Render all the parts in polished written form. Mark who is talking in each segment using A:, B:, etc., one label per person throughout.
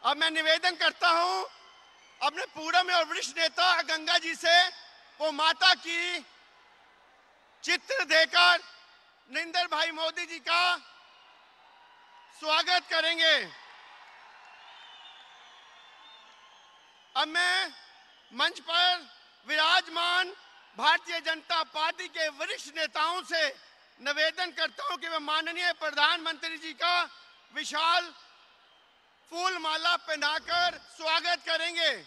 A: अब मैं निवेदन करता हूं अपने पूर्व में और वरिष्ठ नेता गंगा जी से वो माता की चित्र देकर नरेंद्र भाई मोदी जी का स्वागत करेंगे। अब मैं मंच पर विराजमान भारतीय जनता पार्टी के वरिष्ठ नेताओं से निवेदन करता हूं कि वे माननीय प्रधानमंत्री जी का विशाल फूल माला पहनाकर स्वागत करेंगे।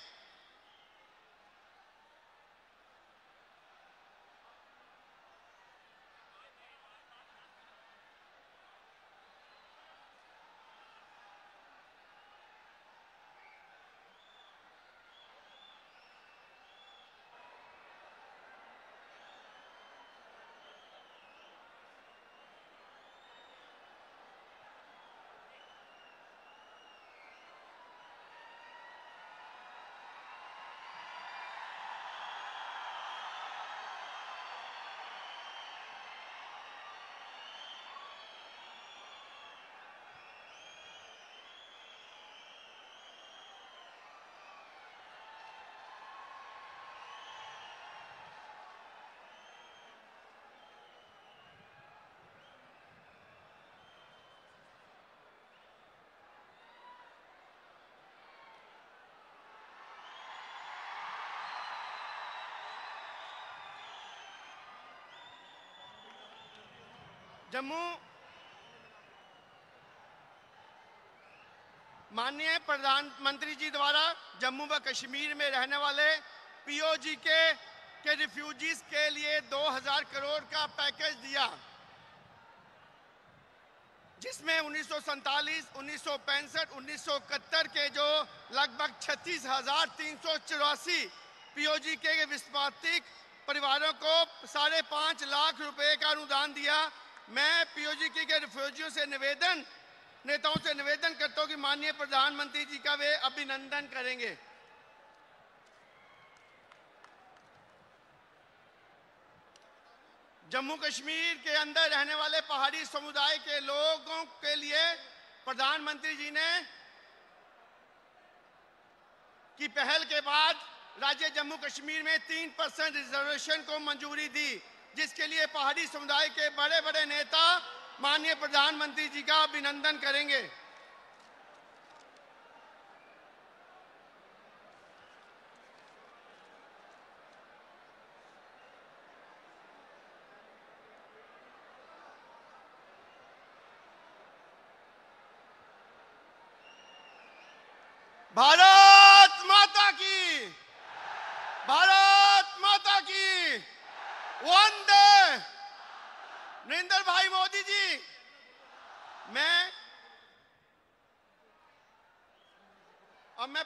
A: जम्मू माननीय प्रधानमंत्री जी द्वारा जम्मू व कश्मीर में रहने वाले पीओजी के रिफ्यूजीज के लिए 2000 करोड़ का पैकेज दिया, जिसमें 1947, 1965, 1971 के जो लगभग 36,384 पीओजी के विस्थापित परिवारों को 5.5 लाख रुपए का अनुदान दिया। मैं पीओजी के रिफ्यूजियों से नेताओं से निवेदन करता हूं कि माननीय प्रधानमंत्री जी का वे अभिनंदन करेंगे। जम्मू कश्मीर के अंदर रहने वाले पहाड़ी समुदाय के लोगों के लिए प्रधानमंत्री जी ने की पहल के बाद राज्य जम्मू कश्मीर में 3% रिजर्वेशन को मंजूरी दी, जिसके लिए पहाड़ी समुदाय के बड़े बड़े नेता माननीय प्रधानमंत्री जी का अभिनंदन करेंगे। भारत माता की, भारत माता की, वंदे। नरेंद्र भाई मोदी जी, मैं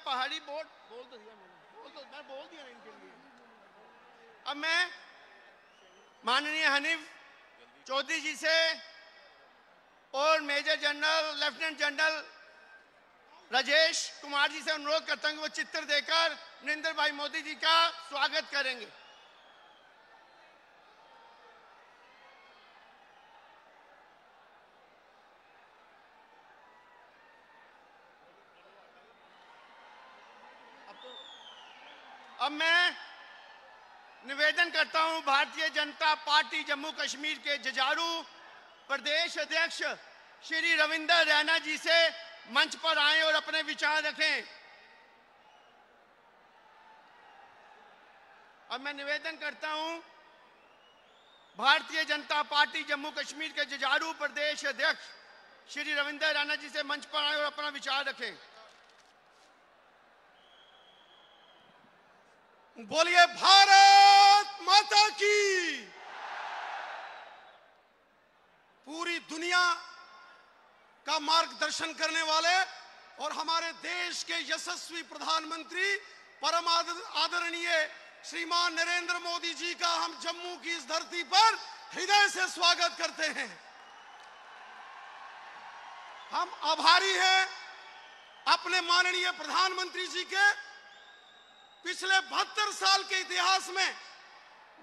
A: पहाड़ी बोल दिया इनके लिए। अब मैं माननीय हनीफ चौधरी जी से और major general lieutenant general Rajesh Kumar ji से अनुरोध करता हूं कि वो चित्र देकर नरेंद्र भाई मोदी जी का स्वागत करेंगे। अब मैं निवेदन करता हूं भारतीय जनता पार्टी जम्मू कश्मीर के जुझारू प्रदेश अध्यक्ष श्री रविंदर रैना जी से मंच पर आएं और अपने विचार रखें। अब मैं निवेदन करता हूं भारतीय जनता पार्टी जम्मू कश्मीर के जुझारू प्रदेश अध्यक्ष श्री रविंदर रैना जी से मंच पर आएं और अपना विचार रखें।
B: बोलिए भारत माता की। पूरी दुनिया का मार्गदर्शन करने वाले और हमारे देश के यशस्वी प्रधानमंत्री परम आदरणीय श्रीमान नरेंद्र मोदी जी का हम जम्मू की इस धरती पर हृदय से स्वागत करते हैं। हम आभारी हैं अपने माननीय प्रधानमंत्री जी के। पिछले 72 साल के इतिहास में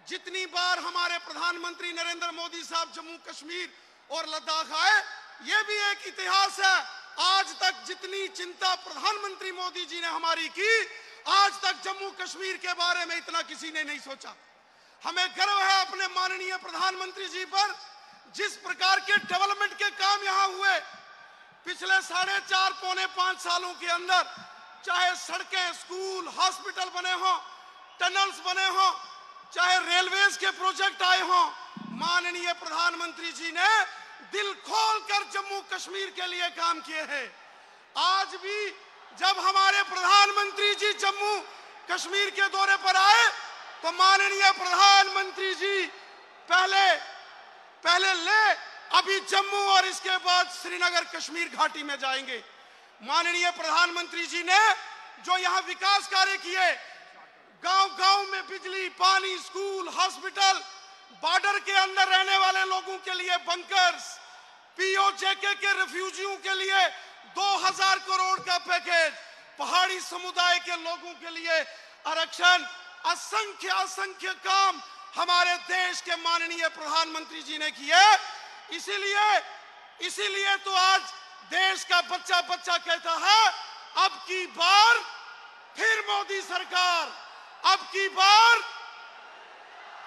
B: जितनी बार हमारे प्रधानमंत्री नरेंद्र मोदी साहब जम्मू कश्मीर और लद्दाख आए, ये भी एक इतिहास है आज तक जितनी चिंता प्रधानमंत्री मोदी जी ने हमारी की, आज तक जम्मू कश्मीर के बारे में इतना किसी ने नहीं सोचा। हमें गर्व है अपने माननीय प्रधानमंत्री जी पर, जिस प्रकार के डेवलपमेंट के काम यहां हुए पिछले 4.5 पौने 5 सालों के अंदर, चाहे सड़कें, स्कूल, हॉस्पिटल बने हों, टनल्स बने हों, चाहे रेलवेज के प्रोजेक्ट आए हों, माननीय प्रधानमंत्री जी ने दिल खोलकर जम्मू कश्मीर के लिए काम किए हैं। आज भी जब हमारे प्रधानमंत्री जी जम्मू कश्मीर के दौरे पर आए तो माननीय प्रधानमंत्री जी पहले ले अभी जम्मू और इसके बाद श्रीनगर कश्मीर घाटी में जाएंगे। माननीय प्रधानमंत्री जी ने जो यहाँ विकास कार्य किए, गांव-गांव में बिजली, पानी, स्कूल, हॉस्पिटल, बॉर्डर के अंदर रहने वाले लोगों के लिए बंकर्स, पीओजेके के रिफ्यूजियों के लिए 2000 करोड़ का पैकेज, पहाड़ी समुदाय के लोगों के लिए आरक्षण, असंख्य काम हमारे देश के माननीय प्रधानमंत्री जी ने किए। इसीलिए तो आज देश का बच्चा कहता है, अब की बार फिर मोदी सरकार, अब की बार,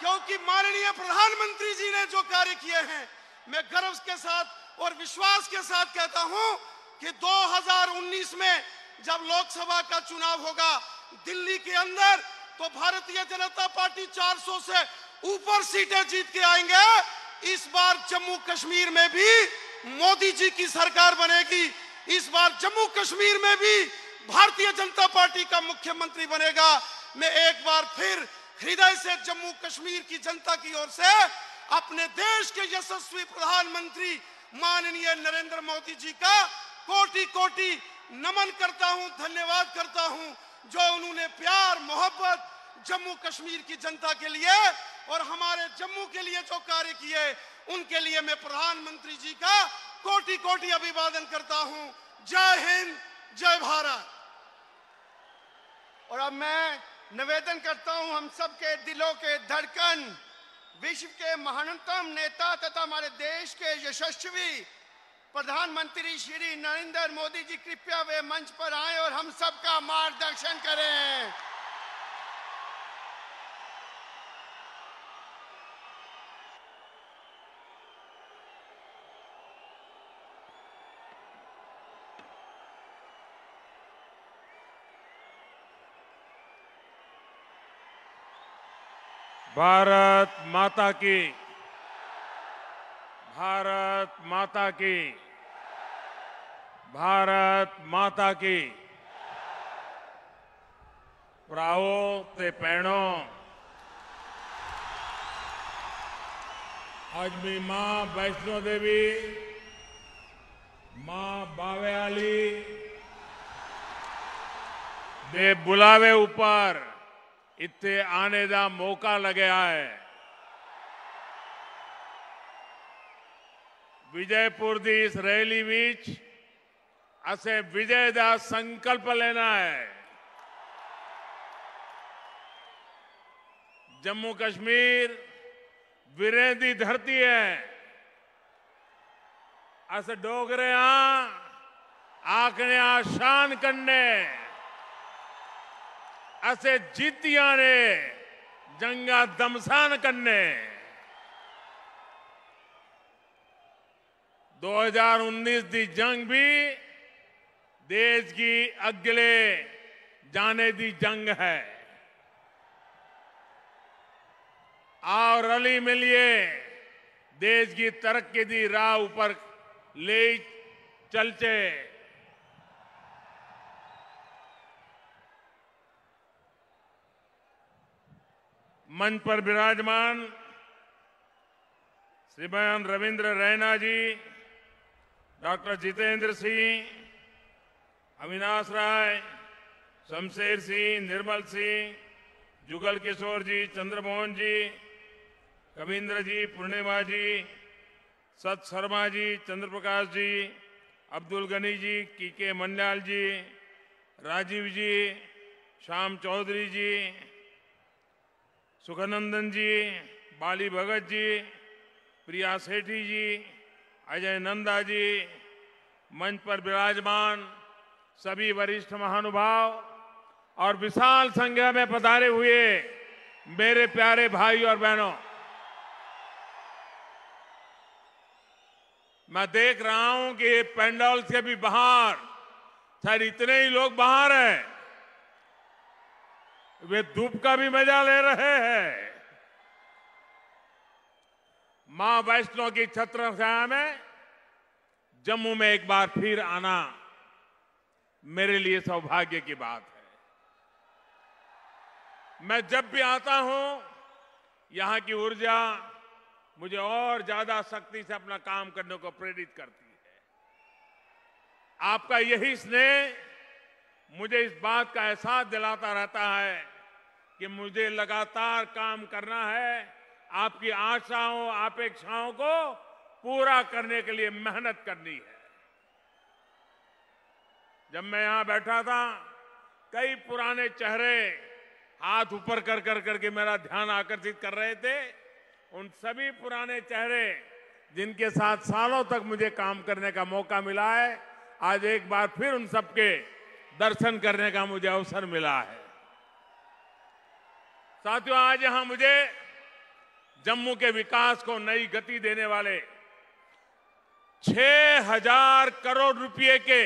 B: क्योंकि माननीय प्रधानमंत्री जी ने जो कार्य किए हैं, मैं गर्व के साथ और विश्वास के साथ कहता हूं कि 2019 में जब लोकसभा का चुनाव होगा दिल्ली के अंदर, तो भारतीय जनता पार्टी 400 से ऊपर सीटें जीत के आएंगे। इस बार जम्मू कश्मीर में भी मोदी जी की सरकार बनेगी। इस बार जम्मू कश्मीर में भी भारतीय जनता पार्टी का मुख्यमंत्री बनेगा। मैं एक बार फिर हृदय से जम्मू कश्मीर की जनता की ओर से अपने देश के यशस्वी प्रधानमंत्री माननीय नरेंद्र मोदी जी का कोटि नमन करता हूं, धन्यवाद करता हूं, जो उन्होंने प्यार मोहब्बत जम्मू कश्मीर की जनता के लिए और हमारे जम्मू के लिए जो कार्य किए, उनके लिए मैं प्रधानमंत्री जी का कोटि अभिवादन करता हूं। जय हिंद, जय भारत।
A: और अब मैं निवेदन करता हूं हम सबके दिलों के धड़कन, विश्व के महानतम नेता तथा हमारे देश के यशस्वी प्रधानमंत्री श्री नरेंद्र मोदी जी, कृपया वे मंच पर आए और हम सबका मार्गदर्शन करें।
C: भारत माता की, भारत माता की, भारत माता की। भराओ ते भैणों, आज भी मां वैष्णो देवी, मां बावे आली दे बुलावे ऊपर इत्थे आने का मौका लग्या है। विजयपुर दी इस रैली विच असे विजय का संकल्प लेना है। जम्मू कश्मीर वीरें दी धरती है। अस डोगरे आखने शान करने, असे जीतिया ने जंगा दमसान करने। 2019 दी जंग भी देश की अगले जाने दी जंग है। आओ रली मिलिए देश की तरक्की दी राह ऊपर ले चलचे। मंच पर विराजमान श्रीमान रविंद्र रैना जी, डॉक्टर जितेंद्र सिंह, अविनाश राय, शमशेर सिंह, निर्मल सिंह, जुगल किशोर जी, चंद्रमोहन जी, कविंद्र जी, पूर्णिमा जी, सत शर्मा जी, चंद्रप्रकाश जी, अब्दुल गनी जी, कीके मंडाल जी, राजीव जी, श्याम चौधरी जी, सुखनंदन जी, बाली भगत जी, प्रिया सेठी जी, अजय नंदा जी, मंच पर विराजमान सभी वरिष्ठ महानुभाव और विशाल संख्या में पधारे हुए मेरे प्यारे भाई और बहनों, मैं देख रहा हूं कि ये पंडाल से भी बाहर शायद इतने ही लोग बाहर हैं, वे धूप का भी मजा ले रहे हैं। मां वैष्णो की छत्र छाया में जम्मू में एक बार फिर आना मेरे लिए सौभाग्य की बात है। मैं जब भी आता हूं, यहां की ऊर्जा मुझे और ज्यादा शक्ति से अपना काम करने को प्रेरित करती है। आपका यही स्नेह मुझे इस बात का एहसास दिलाता रहता है कि मुझे लगातार काम करना है, आपकी आशाओं अपेक्षाओं को पूरा करने के लिए मेहनत करनी है। जब मैं यहां बैठा था, कई पुराने चेहरे हाथ ऊपर कर करके मेरा ध्यान आकर्षित कर रहे थे। उन सभी पुराने चेहरे जिनके साथ सालों तक मुझे काम करने का मौका मिला है, आज एक बार फिर उन सबके दर्शन करने का मुझे अवसर मिला है। साथियों, आज यहां मुझे जम्मू के विकास को नई गति देने वाले 6,000 करोड़ रुपए के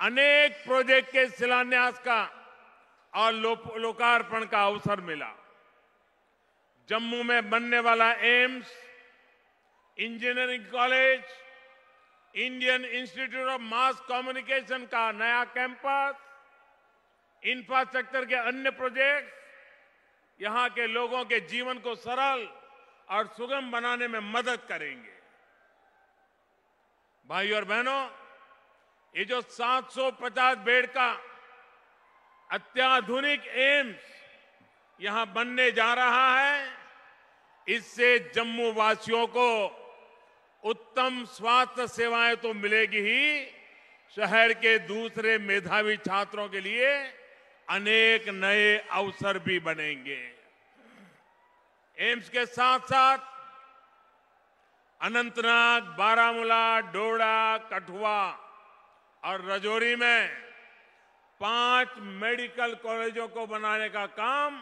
C: अनेक प्रोजेक्ट के शिलान्यास का और लोकार्पण का अवसर मिला। जम्मू में बनने वाला AIIMS, engineering college, Indian institute of mass communication का नया कैंपस, इंफ्रास्ट्रक्चर के अन्य प्रोजेक्ट यहां के लोगों के जीवन को सरल और सुगम बनाने में मदद करेंगे। भाई और बहनों, ये जो 750 बेड का अत्याधुनिक एम्स यहां बनने जा रहा है, इससे जम्मू वासियों को उत्तम स्वास्थ्य सेवाएं तो मिलेगी ही, शहर के दूसरे मेधावी छात्रों के लिए अनेक नए अवसर भी बनेंगे। एम्स के साथ साथ अनंतनाग, बारामूला, डोडा, कठुआ और राजौरी में 5 मेडिकल कॉलेजों को बनाने का काम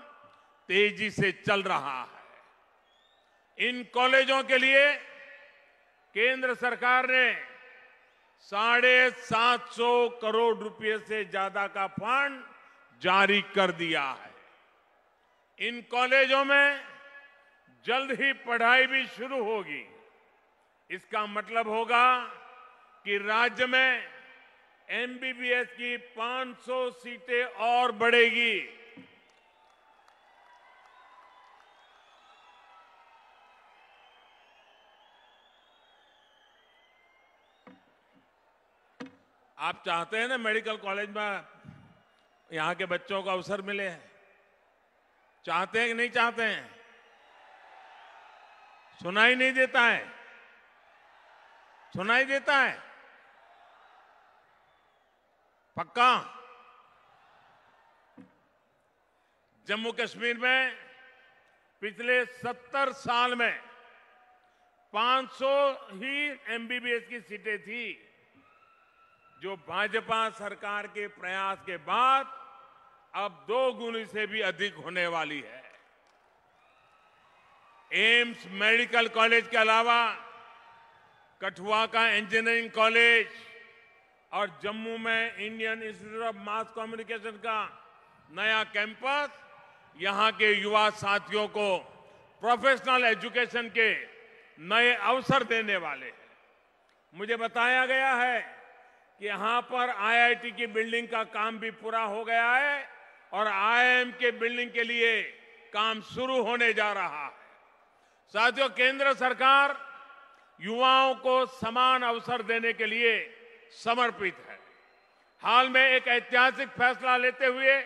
C: तेजी से चल रहा है। इन कॉलेजों के लिए केंद्र सरकार ने 750 करोड़ रुपए से ज्यादा का फंड जारी कर दिया है। इन कॉलेजों में जल्द ही पढ़ाई भी शुरू होगी। इसका मतलब होगा कि राज्य में एमबीबीएस की 500 सीटें और बढ़ेगी। आप चाहते हैं ना मेडिकल कॉलेज में यहां के बच्चों को अवसर मिले हैं? चाहते हैं कि नहीं चाहते हैं? सुनाई नहीं देता है? सुनाई देता है? पक्का? जम्मू कश्मीर में पिछले 70 साल में 500 ही एमबीबीएस की सीटें थी, जो भाजपा सरकार के प्रयास के बाद अब 2 गुनी से भी अधिक होने वाली है। एम्स मेडिकल कॉलेज के अलावा कठुआ का इंजीनियरिंग कॉलेज और जम्मू में Indian institute of mass communication का नया कैंपस यहां के युवा साथियों को प्रोफेशनल एजुकेशन के नए अवसर देने वाले हैं। मुझे बताया गया है कि यहां पर आईआईटी की बिल्डिंग का काम भी पूरा हो गया है और आईआईएम के बिल्डिंग के लिए काम शुरू होने जा रहा है। साथियों, केंद्र सरकार युवाओं को समान अवसर देने के लिए समर्पित है। हाल में एक ऐतिहासिक फैसला लेते हुए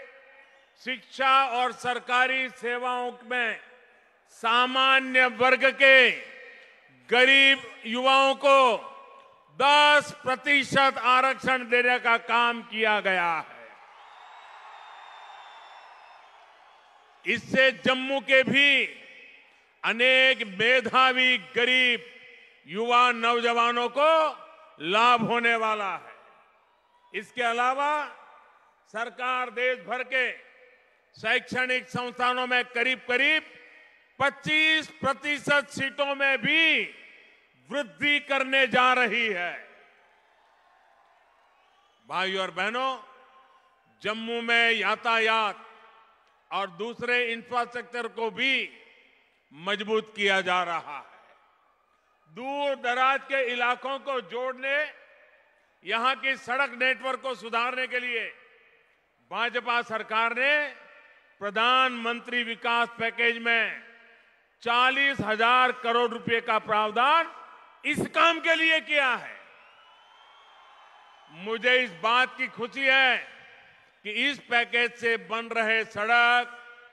C: शिक्षा और सरकारी सेवाओं में सामान्य वर्ग के गरीब युवाओं को 10% आरक्षण देने का काम किया गया है। इससे जम्मू के भी अनेक मेधावी गरीब युवा नौजवानों को लाभ होने वाला है। इसके अलावा सरकार देश भर के शैक्षणिक संस्थानों में करीब करीब 25% सीटों में भी वृद्धि करने जा रही है। भाइयों और बहनों, जम्मू में यातायात और दूसरे इंफ्रास्ट्रक्चर को भी मजबूत किया जा रहा है। दूर दराज के इलाकों को जोड़ने, यहां की सड़क नेटवर्क को सुधारने के लिए भाजपा सरकार ने प्रधानमंत्री विकास पैकेज में 40,000 करोड़ रुपए का प्रावधान इस काम के लिए किया है। मुझे इस बात की खुशी है कि इस पैकेज से बन रहे सड़क,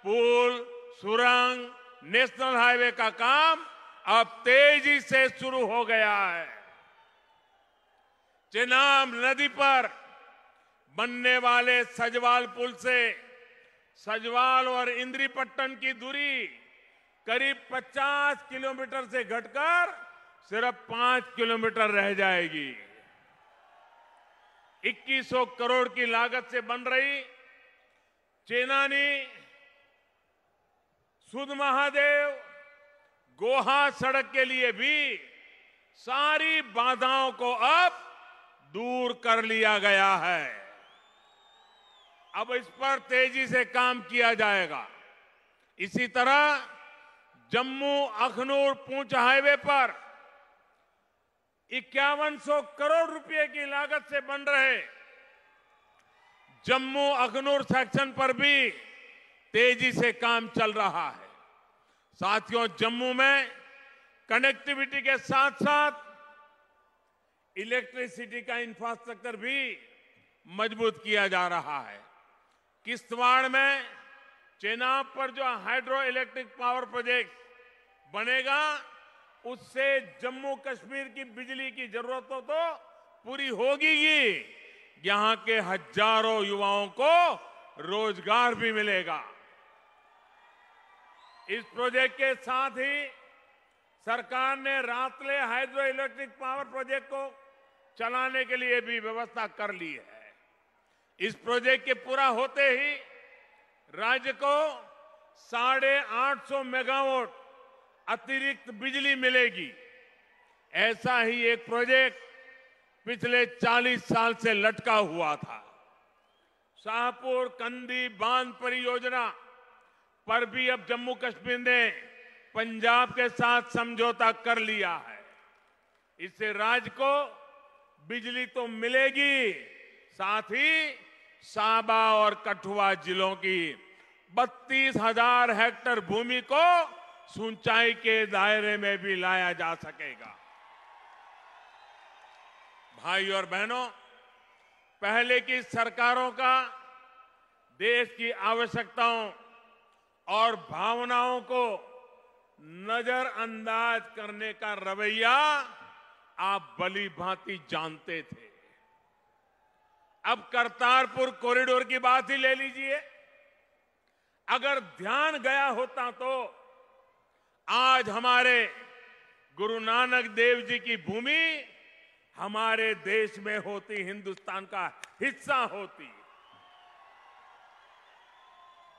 C: पुल, सुरंग, नेशनल हाईवे का काम अब तेजी से शुरू हो गया है। चेनाब नदी पर बनने वाले सजवाल पुल से सजवाल और इंद्रीपट्टन की दूरी करीब 50 किलोमीटर से घटकर सिर्फ 5 किलोमीटर रह जाएगी। 2100 करोड़ की लागत से बन रही चेनानी सुध महादेव गोहा सड़क के लिए भी सारी बाधाओं को अब दूर कर लिया गया है। अब इस पर तेजी से काम किया जाएगा। इसी तरह जम्मू अखनूर पूंछ हाईवे पर 5100 करोड़ रुपए की लागत से बन रहे जम्मू अखनूर सेक्शन पर भी तेजी से काम चल रहा है। साथियों, जम्मू में कनेक्टिविटी के साथ साथ इलेक्ट्रिसिटी का इंफ्रास्ट्रक्चर भी मजबूत किया जा रहा है। किश्तवाड़ में चेनाब पर जो हाइड्रो इलेक्ट्रिक पावर प्रोजेक्ट बनेगा, उससे जम्मू कश्मीर की बिजली की जरूरतों तो पूरी होगी ही, यहां के हजारों युवाओं को रोजगार भी मिलेगा। इस प्रोजेक्ट के साथ ही सरकार ने रातले हाइड्रो इलेक्ट्रिक पावर प्रोजेक्ट को चलाने के लिए भी व्यवस्था कर ली है। इस प्रोजेक्ट के पूरा होते ही राज्य को 850 मेगावाट अतिरिक्त बिजली मिलेगी। ऐसा ही एक प्रोजेक्ट पिछले 40 साल से लटका हुआ था। शाहपुर कंदी बांध परियोजना पर भी अब जम्मू कश्मीर ने पंजाब के साथ समझौता कर लिया है। इससे राज्य को बिजली तो मिलेगी, साथ ही साबा और कठुआ जिलों की 32,000 हेक्टेयर भूमि को सिंचाई के दायरे में भी लाया जा सकेगा। भाइयों और बहनों, पहले की सरकारों का देश की आवश्यकताओं और भावनाओं को नजरअंदाज करने का रवैया आप भली भांति जानते थे। अब करतारपुर कॉरिडोर की बात ही ले लीजिए। अगर ध्यान गया होता तो आज हमारे गुरु नानक देव जी की भूमि हमारे देश में होती, हिंदुस्तान का हिस्सा होती।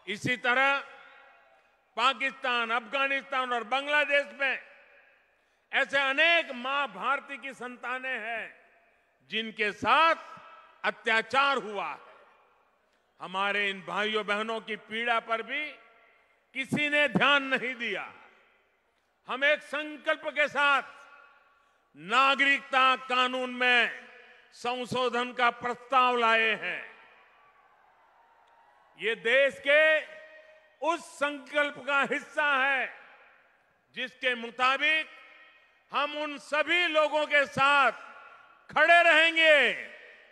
C: इसी तरह पाकिस्तान, अफगानिस्तान और बांग्लादेश में ऐसे अनेक मां भारती की संतानें हैं जिनके साथ अत्याचार हुआ है। हमारे इन भाइयों बहनों की पीड़ा पर भी किसी ने ध्यान नहीं दिया। हम एक संकल्प के साथ नागरिकता कानून में संशोधन का प्रस्ताव लाए हैं। ये देश के उस संकल्प का हिस्सा है जिसके मुताबिक हम उन सभी लोगों के साथ खड़े रहेंगे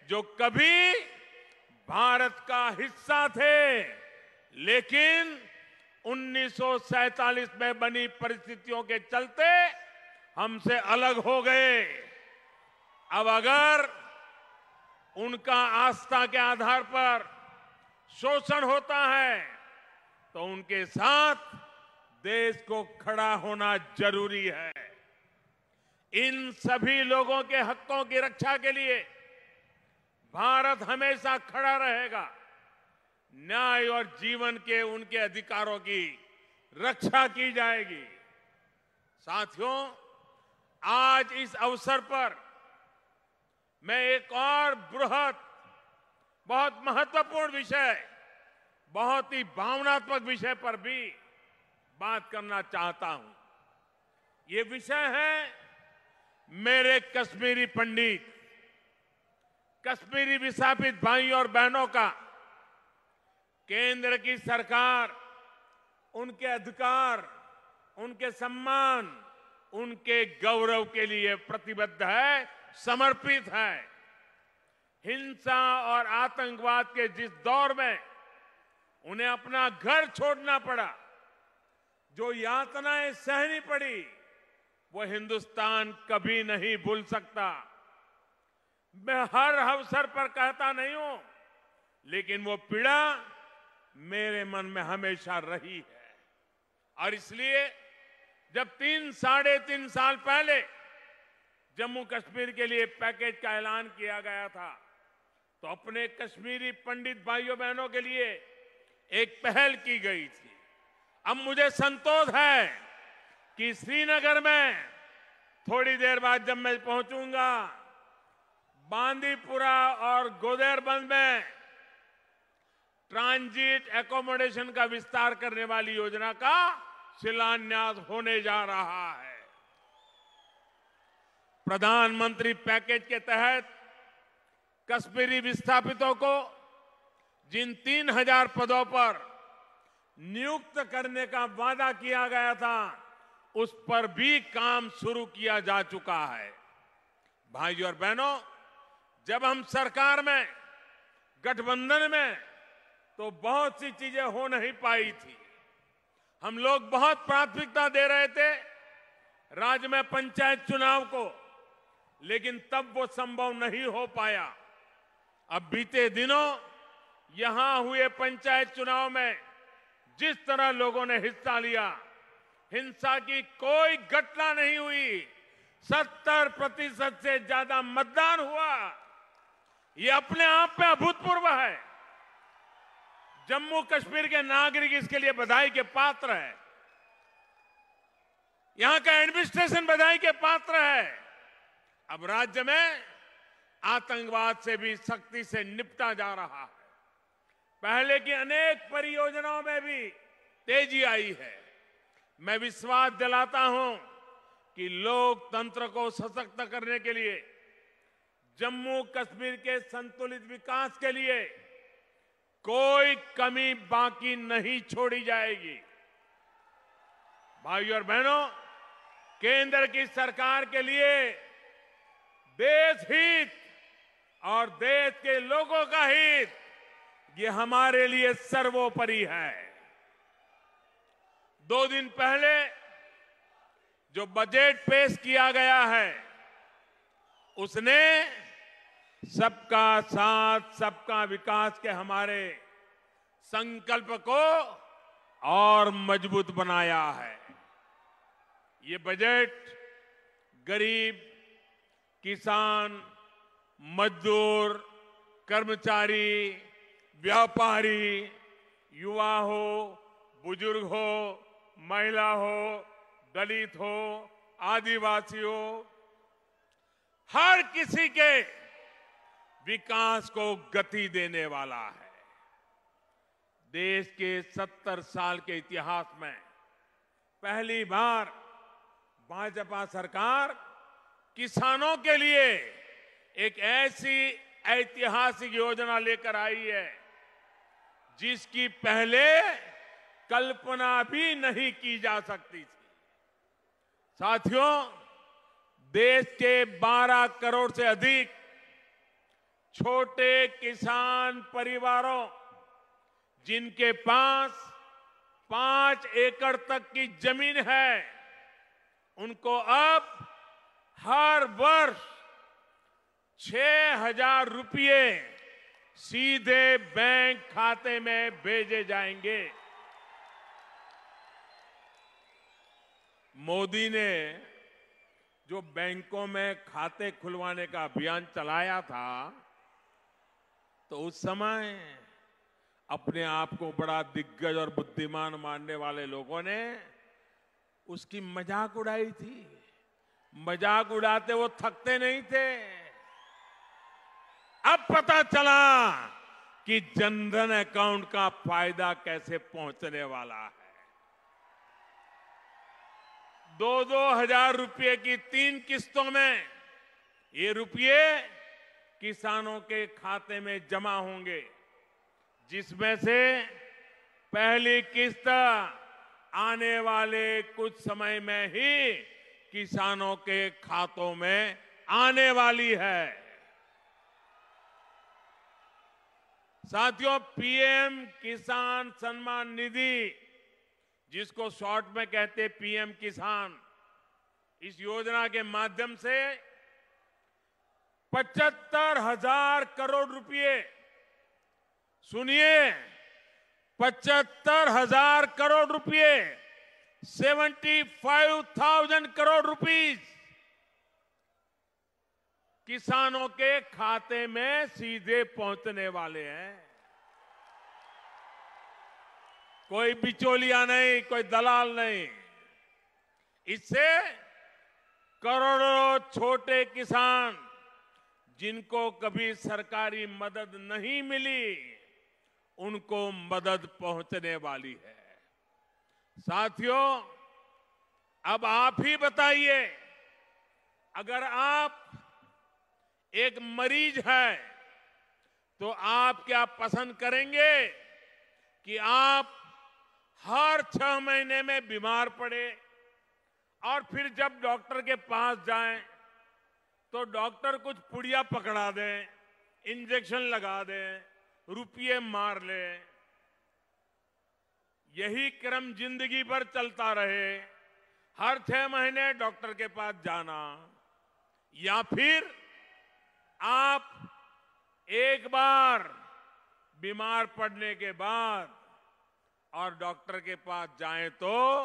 C: जो कभी भारत का हिस्सा थे, लेकिन 1947 में बनी परिस्थितियों के चलते हमसे अलग हो गए। अब अगर उनका आस्था के आधार पर शोषण होता है तो उनके साथ देश को खड़ा होना जरूरी है। इन सभी लोगों के हकों की रक्षा के लिए भारत हमेशा खड़ा रहेगा। न्याय और जीवन के उनके अधिकारों की रक्षा की जाएगी। साथियों, आज इस अवसर पर मैं एक और बृहद, बहुत महत्वपूर्ण विषय, बहुत ही भावनात्मक विषय पर भी बात करना चाहता हूं। ये विषय है मेरे कश्मीरी पंडित, कश्मीरी विस्थापित भाइयों और बहनों का। केंद्र की सरकार उनके अधिकार, उनके सम्मान, उनके गौरव के लिए प्रतिबद्ध है, समर्पित है। हिंसा और आतंकवाद के जिस दौर में उन्हें अपना घर छोड़ना पड़ा, जो यातनाएं सहनी पड़ी, वो हिंदुस्तान कभी नहीं भूल सकता। मैं हर अवसर पर कहता नहीं हूं, लेकिन वो पीड़ा मेरे मन में हमेशा रही है। और इसलिए जब 3-3.5 साल पहले जम्मू कश्मीर के लिए पैकेज का ऐलान किया गया था, तो अपने कश्मीरी पंडित भाइयों बहनों के लिए एक पहल की गई थी। अब मुझे संतोष है कि श्रीनगर में थोड़ी देर बाद जब मैं पहुंचूंगा, बांदीपुरा और गोदेरबंद में ट्रांजिट एकोमोडेशन का विस्तार करने वाली योजना का शिलान्यास होने जा रहा है। प्रधानमंत्री पैकेज के तहत कश्मीरी विस्थापितों को जिन 3000 पदों पर नियुक्त करने का वादा किया गया था, उस पर भी काम शुरू किया जा चुका है। भाइयों और बहनों, जब हम सरकार में, गठबंधन में, तो बहुत सी चीजें हो नहीं पाई थी। हम लोग बहुत प्राथमिकता दे रहे थे राज्य में पंचायत चुनाव को, लेकिन तब वो संभव नहीं हो पाया। अब बीते दिनों यहां हुए पंचायत चुनाव में जिस तरह लोगों ने हिस्सा लिया, हिंसा की कोई घटना नहीं हुई, 70% से ज्यादा मतदान हुआ। ये अपने आप में अभूतपूर्व है। जम्मू कश्मीर के नागरिक इसके लिए बधाई के पात्र है। यहां का एडमिनिस्ट्रेशन बधाई के पात्र है। अब राज्य में आतंकवाद से भी सख्ती से निपटा जा रहा है। पहले की अनेक परियोजनाओं में भी तेजी आई है। मैं विश्वास दिलाता हूं कि लोकतंत्र को सशक्त करने के लिए, जम्मू कश्मीर के संतुलित विकास के लिए कोई कमी बाकी नहीं छोड़ी जाएगी। भाइयों और बहनों, केंद्र की सरकार के लिए देश हित और देश के लोगों का हित, ये हमारे लिए सर्वोपरि है। 2 दिन पहले जो बजट पेश किया गया है, उसने सबका साथ, सबका विकास के हमारे संकल्प को और मजबूत बनाया है। ये बजट गरीब, किसान, मजदूर, कर्मचारी, व्यापारी, युवा हो, बुजुर्ग हो, महिला हो, दलित हो, आदिवासी हो, हर किसी के विकास को गति देने वाला है। देश के 70 साल के इतिहास में पहली बार भाजपा सरकार किसानों के लिए एक ऐसी ऐतिहासिक योजना लेकर आई है जिसकी पहले कल्पना भी नहीं की जा सकती थी। साथियों, देश के 12 करोड़ से अधिक छोटे किसान परिवारों, जिनके पास 5 एकड़ तक की जमीन है, उनको अब हर वर्ष 6,000 रुपये सीधे बैंक खाते में भेजे जाएंगे। मोदी ने जो बैंकों में खाते खुलवाने का अभियान चलाया था, तो उस समय अपने आप को बड़ा दिग्गज और बुद्धिमान मानने वाले लोगों ने उसकी मजाक उड़ाई थी। मजाक उड़ाते वो थकते नहीं थे। अब पता चला कि जनधन अकाउंट का फायदा कैसे पहुंचने वाला है। 2-2 हजार रुपये की 3 किस्तों में ये रुपये किसानों के खाते में जमा होंगे, जिसमें से पहली किस्त आने वाले कुछ समय में ही किसानों के खातों में आने वाली है। साथियों, पीएम किसान सम्मान निधि, जिसको शॉर्ट में कहते पीएम किसान, इस योजना के माध्यम से 75,000 करोड़ रुपए, सुनिए, 75,000 करोड़ रुपए, 75,000 करोड़ रुपीस किसानों के खाते में सीधे पहुंचने वाले हैं। कोई बिचौलिया नहीं, कोई दलाल नहीं। इससे करोड़ों छोटे किसान, जिनको कभी सरकारी मदद नहीं मिली, उनको मदद पहुंचने वाली है। साथियों, अब आप ही बताइए, अगर आप एक मरीज है तो आप क्या पसंद करेंगे कि आप हर 6 महीने में बीमार पड़े और फिर जब डॉक्टर के पास जाएं तो डॉक्टर कुछ पुड़िया पकड़ा दे, इंजेक्शन लगा दे, रुपये मार ले, यही क्रम जिंदगी भर चलता रहे, हर 6 महीने डॉक्टर के पास जाना, या फिर आप एक बार बीमार पड़ने के बाद और डॉक्टर के पास जाएं तो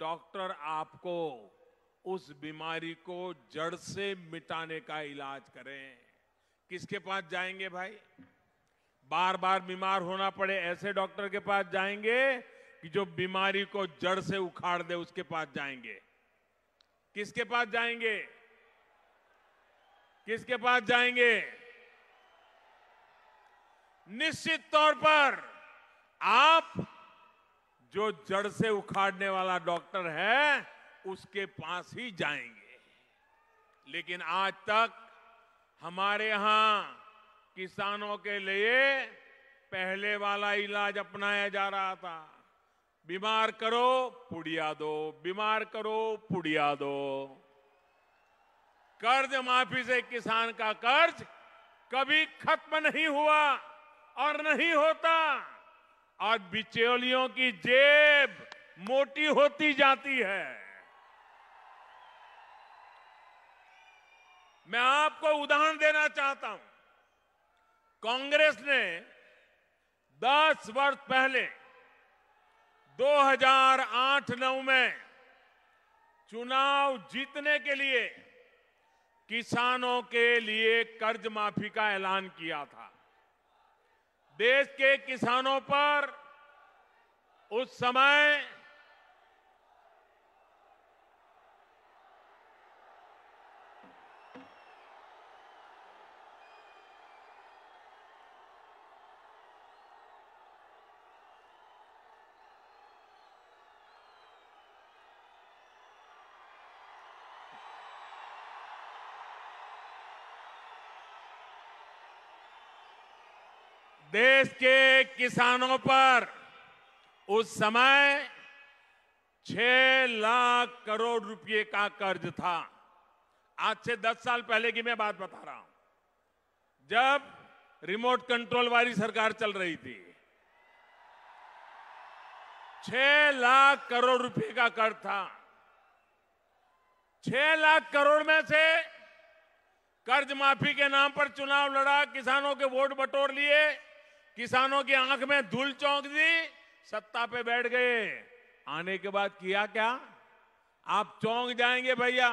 C: डॉक्टर आपको उस बीमारी को जड़ से मिटाने का इलाज करें। किसके पास जाएंगे भाई? बार बार बीमार होना पड़े ऐसे डॉक्टर के पास जाएंगे कि जो बीमारी को जड़ से उखाड़ दे, उसके पास जाएंगे? किसके पास जाएंगे? किसके पास जाएंगे? निश्चित तौर पर आप जो जड़ से उखाड़ने वाला डॉक्टर है उसके पास ही जाएंगे। लेकिन आज तक हमारे यहां किसानों के लिए पहले वाला इलाज अपनाया जा रहा था। बीमार करो पुड़िया दो, बीमार करो पुड़िया दो। कर्ज माफी से किसान का कर्ज कभी खत्म नहीं हुआ और नहीं होता, और बिचौलियों की जेब मोटी होती जाती है। मैं आपको उदाहरण देना चाहता हूं। कांग्रेस ने 10 वर्ष पहले 2008-9 में चुनाव जीतने के लिए किसानों के लिए कर्ज माफी का ऐलान किया था। देश के किसानों पर उस समय देश के किसानों पर उस समय 6 लाख करोड़ रुपए का कर्ज था। आज से 10 साल पहले की मैं बात बता रहा हूं, जब रिमोट कंट्रोल वाली सरकार चल रही थी। 6 लाख करोड़ रुपए का कर्ज था। 6 लाख करोड़ में से कर्ज माफी के नाम पर चुनाव लड़ा, किसानों के वोट बटोर लिए, किसानों की आंख में धूल झोंक दी, सत्ता पे बैठ गए। आने के बाद किया क्या? आप चौंक जाएंगे भैया।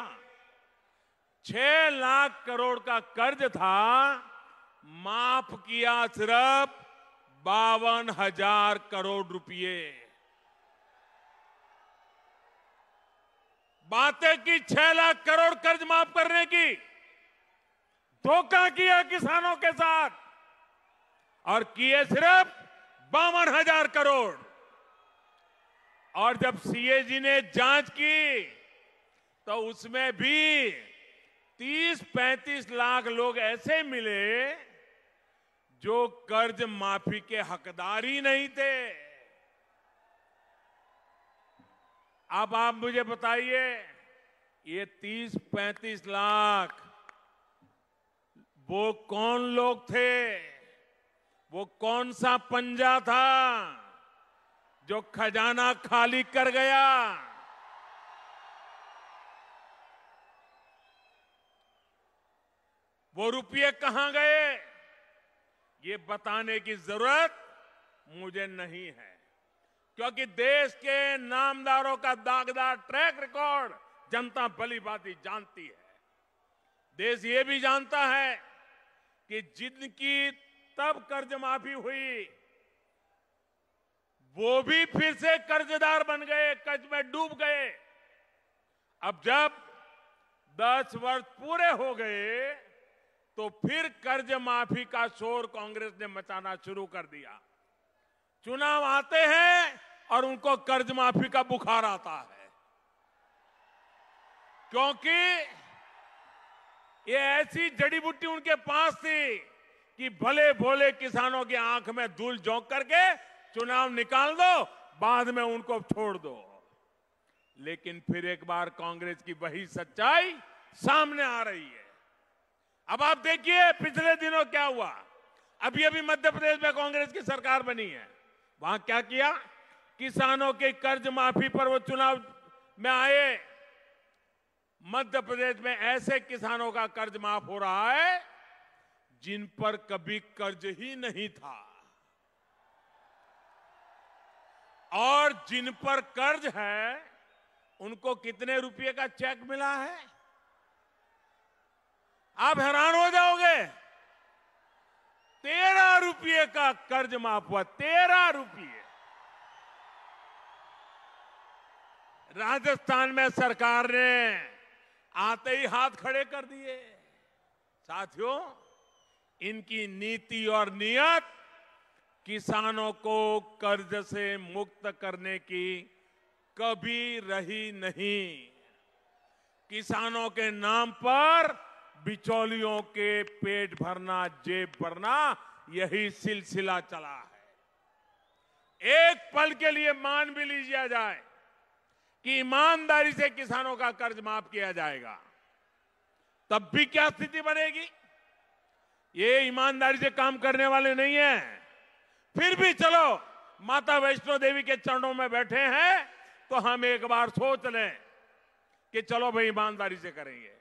C: 6 लाख करोड़ का कर्ज था, माफ किया सिर्फ 52,000 करोड़ रुपए। बातें की 6 लाख करोड़ कर्ज माफ करने की, धोखा किया किसानों के साथ और किए सिर्फ 52,000 करोड़। और जब सीएजी ने जांच की तो उसमें भी 30-35 लाख लोग ऐसे मिले जो कर्ज माफी के हकदार ही नहीं थे। अब आप मुझे बताइए, ये 30-35 लाख वो कौन लोग थे? वो कौन सा पंजा था जो खजाना खाली कर गया? वो रुपये कहां गए? ये बताने की जरूरत मुझे नहीं है, क्योंकि देश के नामदारों का दागदार ट्रैक रिकॉर्ड जनता भली भांति जानती है। देश ये भी जानता है कि जिनकी तब कर्ज माफी हुई वो भी फिर से कर्जदार बन गए, कर्ज में डूब गए। अब जब 10 वर्ष पूरे हो गए तो फिर कर्ज माफी का शोर कांग्रेस ने मचाना शुरू कर दिया। चुनाव आते हैं और उनको कर्ज माफी का बुखार आता है, क्योंकि ये ऐसी जड़ी बूटी उनके पास थी कि भले भोले किसानों की आंख में धूल झोंक करके चुनाव निकाल दो, बाद में उनको छोड़ दो। लेकिन फिर एक बार कांग्रेस की वही सच्चाई सामने आ रही है। अब आप देखिए पिछले दिनों क्या हुआ। अभी मध्य प्रदेश में कांग्रेस की सरकार बनी है, वहां क्या किया? किसानों के कर्ज माफी पर वो चुनाव में आए। मध्य प्रदेश में ऐसे किसानों का कर्ज माफ हो रहा है जिन पर कभी कर्ज ही नहीं था, और जिन पर कर्ज है उनको कितने रुपए का चेक मिला है? आप हैरान हो जाओगे। 13 रुपये का कर्ज माफ हुआ, 13 रुपये। राजस्थान में सरकार ने आते ही हाथ खड़े कर दिए। साथियों, इनकी नीति और नियत किसानों को कर्ज से मुक्त करने की कभी रही नहीं। किसानों के नाम पर बिचौलियों के पेट भरना, जेब भरना, यही सिलसिला चला है। एक पल के लिए मान भी लीजिए जाए कि ईमानदारी से किसानों का कर्ज माफ किया जाएगा, तब भी क्या स्थिति बनेगी? ये ईमानदारी से काम करने वाले नहीं हैं। फिर भी चलो माता वैष्णो देवी के चरणों में बैठे हैं तो हम एक बार सोच लें कि चलो भाई ईमानदारी से करेंगे।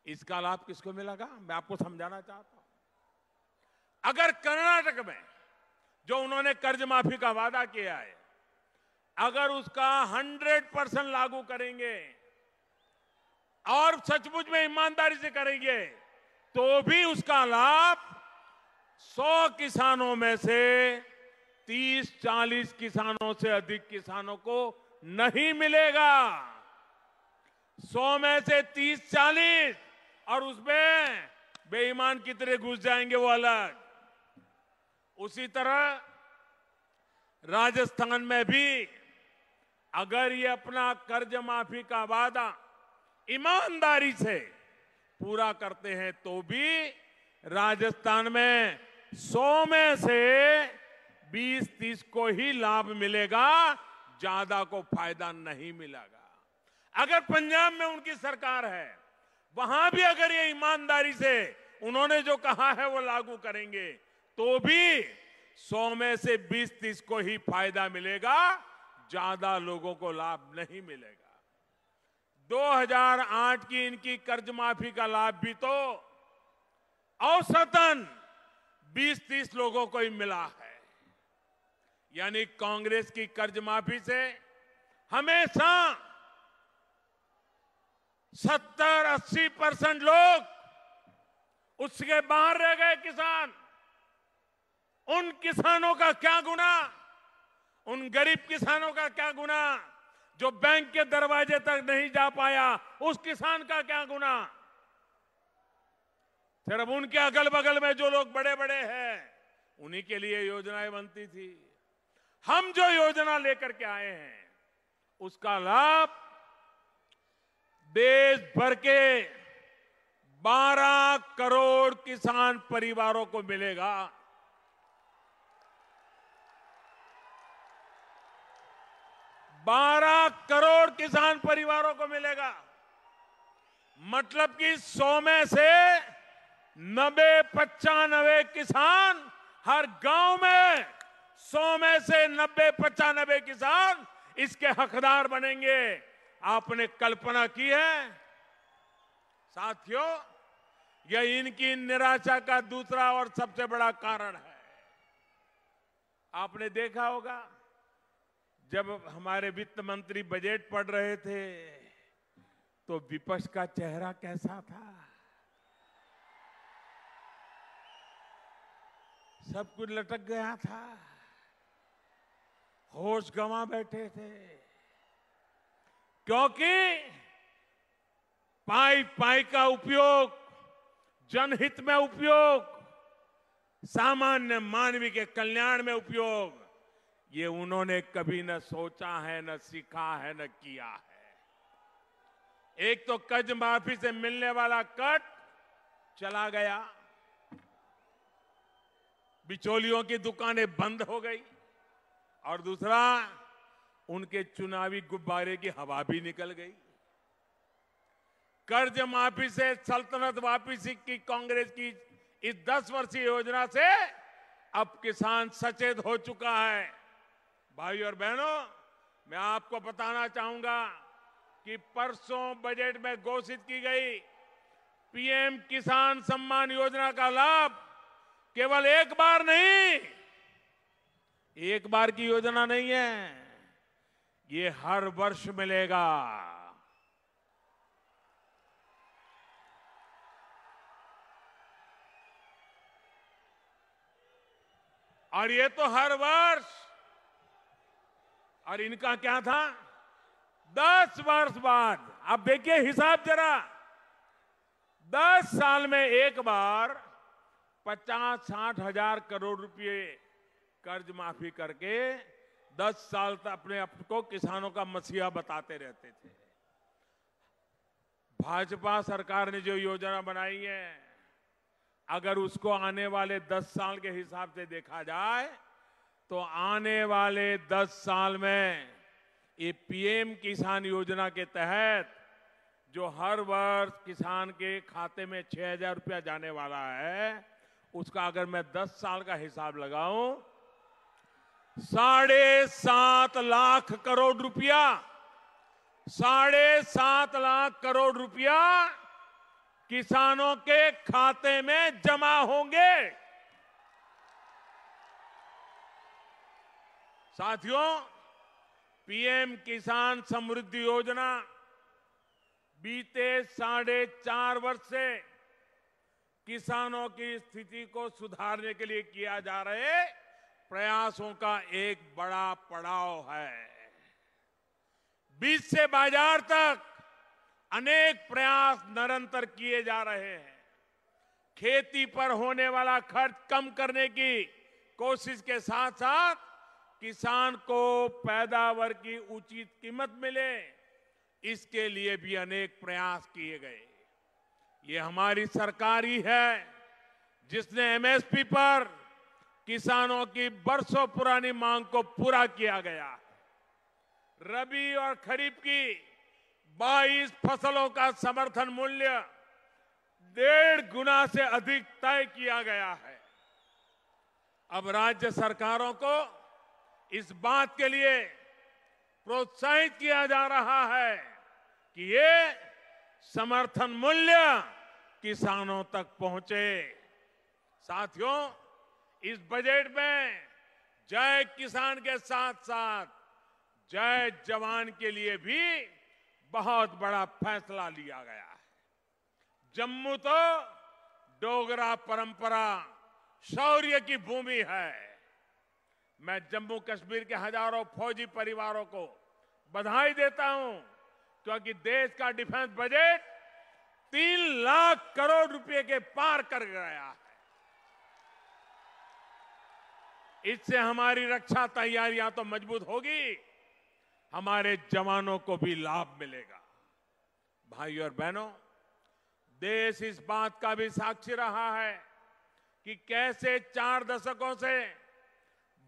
C: इसका लाभ किसको मिलेगा? मैं आपको समझाना चाहता हूं। अगर कर्नाटक में जो उन्होंने कर्ज माफी का वादा किया है, अगर उसका 100% लागू करेंगे और सचमुच में ईमानदारी से करेंगे तो भी उसका लाभ 100 किसानों में से 30-40 किसानों से अधिक किसानों को नहीं मिलेगा। 100 में से 30-40, और उसमें बेईमान कितने घुस जाएंगे वो अलग। उसी तरह राजस्थान में भी अगर ये अपना कर्ज माफी का वादा ईमानदारी से पूरा करते हैं तो भी राजस्थान में 100 में से 20-30 को ही लाभ मिलेगा, ज्यादा को फायदा नहीं मिलेगा। अगर पंजाब में उनकी सरकार है, वहां भी अगर ये ईमानदारी से उन्होंने जो कहा है वो लागू करेंगे तो भी 100 में से 20-30 को ही फायदा मिलेगा, ज्यादा लोगों को लाभ नहीं मिलेगा। 2008 की इनकी कर्ज माफी का लाभ भी तो औसतन 20-30 लोगों को ही मिला है। यानी कांग्रेस की कर्ज माफी से हमेशा 70-80% लोग उसके बाहर रह गए किसान। उन किसानों का क्या गुनाह, उन गरीब किसानों का क्या गुनाह जो बैंक के दरवाजे तक नहीं जा पाया, उस किसान का क्या गुनाह। सिर्फ उनके अगल बगल में जो लोग बड़े बड़े हैं उन्हीं के लिए योजनाएं बनती थी। हम जो योजना लेकर के आए हैं उसका लाभ देश भर के 12 करोड़ किसान परिवारों को मिलेगा। 12 करोड़ किसान परिवारों को मिलेगा। मतलब कि 100 में से 90-95 किसान, हर गांव में 100 में से 90-95 किसान इसके हकदार बनेंगे। आपने कल्पना की है साथियों, यह इनकी निराशा का दूसरा और सबसे बड़ा कारण है। आपने देखा होगा जब हमारे वित्त मंत्री बजट पढ़ रहे थे तो विपक्ष का चेहरा कैसा था। सब कुछ लटक गया था, होश गंवा बैठे थे, क्योंकि पाई पाई का उपयोग, जनहित में उपयोग, सामान्य मानवीय के कल्याण में उपयोग, ये उन्होंने कभी न सोचा है, न सीखा है, न किया है। एक तो कर्ज माफी से मिलने वाला कट चला गया, बिचौलियों की दुकानें बंद हो गई, और दूसरा उनके चुनावी गुब्बारे की हवा भी निकल गई। कर्ज माफी से सल्तनत वापसी की कांग्रेस की इस 10 वर्षीय योजना से अब किसान सचेत हो चुका है। भाई और बहनों, मैं आपको बताना चाहूंगा कि परसों बजट में घोषित की गई पीएम किसान सम्मान योजना का लाभ केवल एक बार नहीं, एक बार की योजना नहीं है, ये हर वर्ष मिलेगा। और ये तो हर वर्ष, और इनका क्या था 10 वर्ष बाद। अब देखिए हिसाब जरा, 10 साल में एक बार 50-60 हजार करोड़ रुपए कर्ज माफी करके 10 साल तक अपने आप को किसानों का मसीहा बताते रहते थे। भाजपा सरकार ने जो योजना बनाई है, अगर उसको आने वाले 10 साल के हिसाब से देखा जाए तो आने वाले 10 साल में ये पीएम किसान योजना के तहत जो हर वर्ष किसान के खाते में 6,000 रुपया जाने वाला है, उसका अगर मैं 10 साल का हिसाब लगाऊं, 7.5 लाख करोड़ रुपया, 7.5 लाख करोड़ रुपया किसानों के खाते में जमा होंगे। साथियों, पीएम किसान समृद्धि योजना बीते 4.5 वर्ष से किसानों की स्थिति को सुधारने के लिए किया जा रहे प्रयासों का एक बड़ा पड़ाव है। बीज से बाजार तक अनेक प्रयास निरंतर किए जा रहे हैं। खेती पर होने वाला खर्च कम करने की कोशिश के साथ साथ किसान को पैदावार की उचित कीमत मिले, इसके लिए भी अनेक प्रयास किए गए। ये हमारी सरकार ही है जिसने एमएसपी पर किसानों की बरसों पुरानी मांग को पूरा किया गया। रबी और खरीफ की 22 फसलों का समर्थन मूल्य 1.5 गुना से अधिक तय किया गया है। अब राज्य सरकारों को इस बात के लिए प्रोत्साहित किया जा रहा है कि ये समर्थन मूल्य किसानों तक पहुंचे। साथियों, इस बजट में जय किसान के साथ साथ जय जवान के लिए भी बहुत बड़ा फैसला लिया गया है। जम्मू तो डोगरा परंपरा शौर्य की भूमि है। मैं जम्मू कश्मीर के हजारों फौजी परिवारों को बधाई देता हूं, क्योंकि देश का डिफेंस बजट 3 लाख करोड़ रुपए के पार कर गया है। इससे हमारी रक्षा तैयारियां तो मजबूत होगी, हमारे जवानों को भी लाभ मिलेगा। भाइयों और बहनों, देश इस बात का भी साक्षी रहा है कि कैसे 4 दशकों से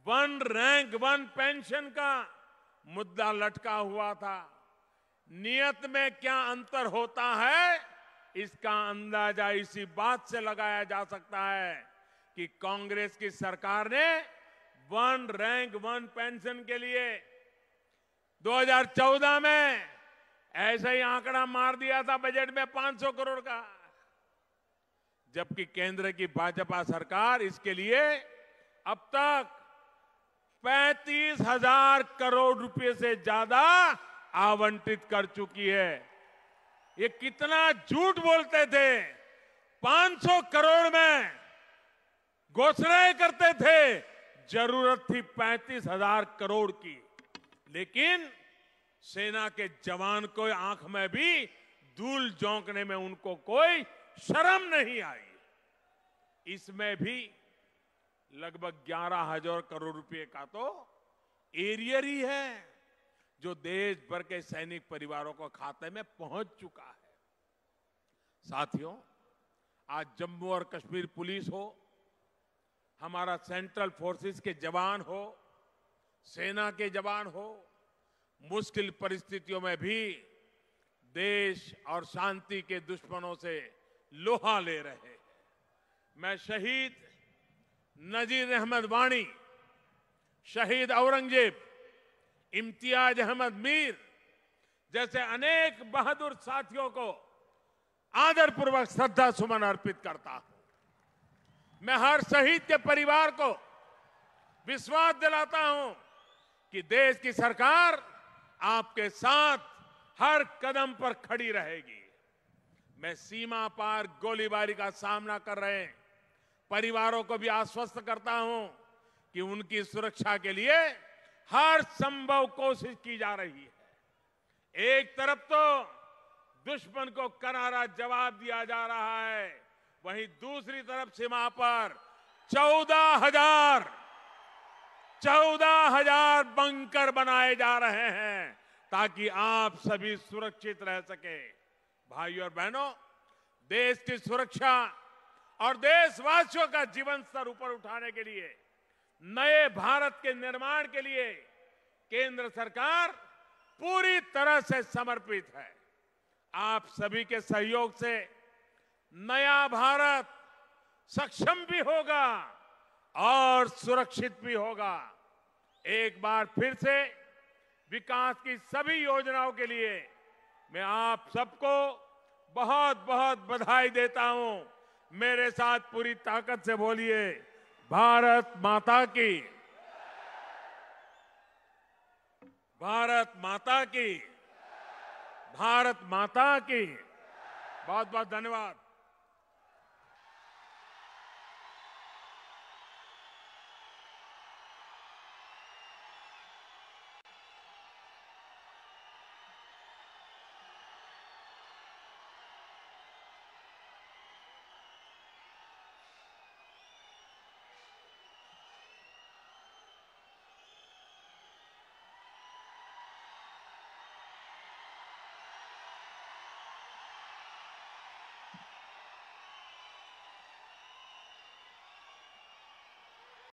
C: 1 रैंक 1 पेंशन का मुद्दा लटका हुआ था। नियत में क्या अंतर होता है, इसका अंदाजा इसी बात से लगाया जा सकता है कि कांग्रेस की सरकार ने 1 रैंक 1 पेंशन के लिए 2014 में ऐसा ही आंकड़ा मार दिया था बजट में 500 करोड़ का, जबकि केंद्र की भाजपा सरकार इसके लिए अब तक 35,000 करोड़ रुपए से ज्यादा आवंटित कर चुकी है। ये कितना झूठ बोलते थे, 500 करोड़ में घोषणाएं करते थे, जरूरत थी 35,000 करोड़ की। लेकिन सेना के जवान को आंख में भी धूल झोंकने में उनको कोई शर्म नहीं आई। इसमें भी लगभग 11,000 करोड़ रुपए का तो एरियर ही है, जो देश भर के सैनिक परिवारों को खाते में पहुंच चुका है। साथियों, आज जम्मू और कश्मीर पुलिस हो, हमारा सेंट्रल फोर्सेस के जवान हो, सेना के जवान हो, मुश्किल परिस्थितियों में भी देश और शांति के दुश्मनों से लोहा ले रहे हैं। मैं शहीद नजीर अहमद वाणी, शहीद औरंगजेब, इम्तियाज अहमद मीर जैसे अनेक बहादुर साथियों को आदरपूर्वक श्रद्धा सुमन अर्पित करता हूं। मैं हर शहीद के परिवार को विश्वास दिलाता हूं कि देश की सरकार आपके साथ हर कदम पर खड़ी रहेगी। मैं सीमा पार गोलीबारी का सामना कर रहे परिवारों को भी आश्वस्त करता हूं कि उनकी सुरक्षा के लिए हर संभव कोशिश की जा रही है। एक तरफ तो दुश्मन को करारा जवाब दिया जा रहा है, वहीं दूसरी तरफ सीमा पर 14,000 बंकर बनाए जा रहे हैं ताकि आप सभी सुरक्षित रह सके। भाइयों और बहनों, देश की सुरक्षा और देशवासियों का जीवन स्तर ऊपर उठाने के लिए, नए भारत के निर्माण के लिए केंद्र सरकार पूरी तरह से समर्पित है। आप सभी के सहयोग से नया भारत सक्षम भी होगा और सुरक्षित भी होगा। एक बार फिर से विकास की सभी योजनाओं के लिए मैं आप सबको बहुत बहुत बधाई देता हूं। मेरे साथ पूरी ताकत से बोलिए, भारत माता की, भारत माता की, भारत माता की। बहुत बहुत धन्यवाद।